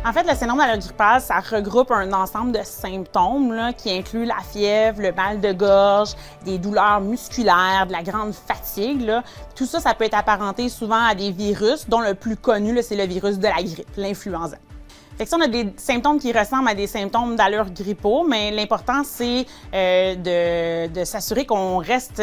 En fait, le syndrome d'allure grippale, ça regroupe un ensemble de symptômes là, qui incluent la fièvre, le mal de gorge, des douleurs musculaires, de la grande fatigue. Là. Tout ça, ça peut être apparenté souvent à des virus, dont le plus connu, c'est le virus de la grippe, l'influenza. Fait que ça, on a des symptômes qui ressemblent à des symptômes d'allure grippaux, mais l'important, c'est de s'assurer qu'on reste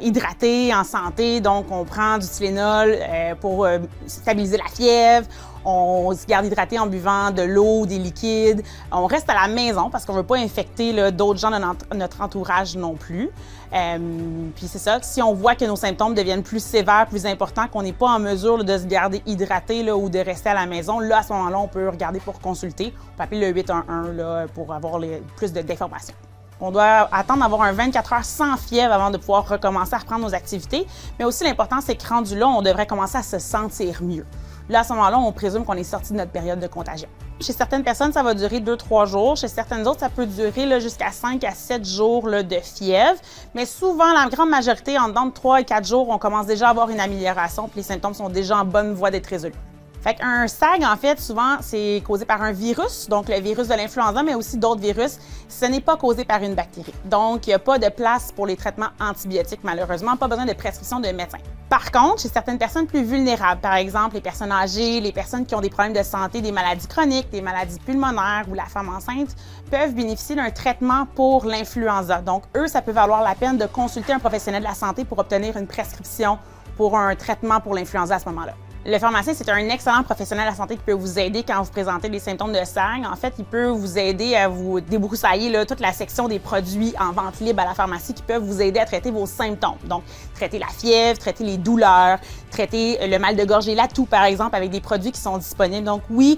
hydraté, en santé. Donc, on prend du Tylenol pour stabiliser la fièvre. On se garde hydraté en buvant de l'eau, des liquides. On reste à la maison parce qu'on ne veut pas infecter d'autres gens de notre entourage non plus. Puis c'est ça, si on voit que nos symptômes deviennent plus sévères, plus importants, qu'on n'est pas en mesure de se garder hydraté ou de rester à la maison, là, à ce moment-là, on peut regarder pour consulter. On peut appeler le 811 là, pour avoir plus d'informations. On doit attendre d'avoir un 24 heures sans fièvre avant de pouvoir recommencer à reprendre nos activités. Mais aussi, l'important, c'est que rendu là, on devrait commencer à se sentir mieux. Là, à ce moment-là, on présume qu'on est sorti de notre période de contagion. Chez certaines personnes, ça va durer 2-3 jours. Chez certaines autres, ça peut durer jusqu'à 5 à 7 jours de fièvre. Mais souvent, la grande majorité, en dedans de 3 et 4 jours, on commence déjà à avoir une amélioration puis les symptômes sont déjà en bonne voie d'être résolus. Fait qu'un SAG, en fait, souvent, c'est causé par un virus, donc le virus de l'influenza, mais aussi d'autres virus. Ce n'est pas causé par une bactérie. Donc, il n'y a pas de place pour les traitements antibiotiques, malheureusement, pas besoin de prescription de médecin. Par contre, chez certaines personnes plus vulnérables, par exemple les personnes âgées, les personnes qui ont des problèmes de santé, des maladies chroniques, des maladies pulmonaires ou la femme enceinte, peuvent bénéficier d'un traitement pour l'influenza. Donc, eux, ça peut valoir la peine de consulter un professionnel de la santé pour obtenir une prescription pour un traitement pour l'influenza à ce moment-là. Le pharmacien, c'est un excellent professionnel de la santé qui peut vous aider quand vous présentez des symptômes de SAG. En fait, il peut vous aider à vous débroussailler toute la section des produits en vente libre à la pharmacie qui peuvent vous aider à traiter vos symptômes. Donc, traiter la fièvre, traiter les douleurs, traiter le mal de gorge et la toux, par exemple, avec des produits qui sont disponibles. Donc, oui,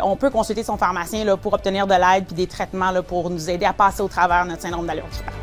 on peut consulter son pharmacien pour obtenir de l'aide puis des traitements pour nous aider à passer au travers de notre syndrome d'allure grippale.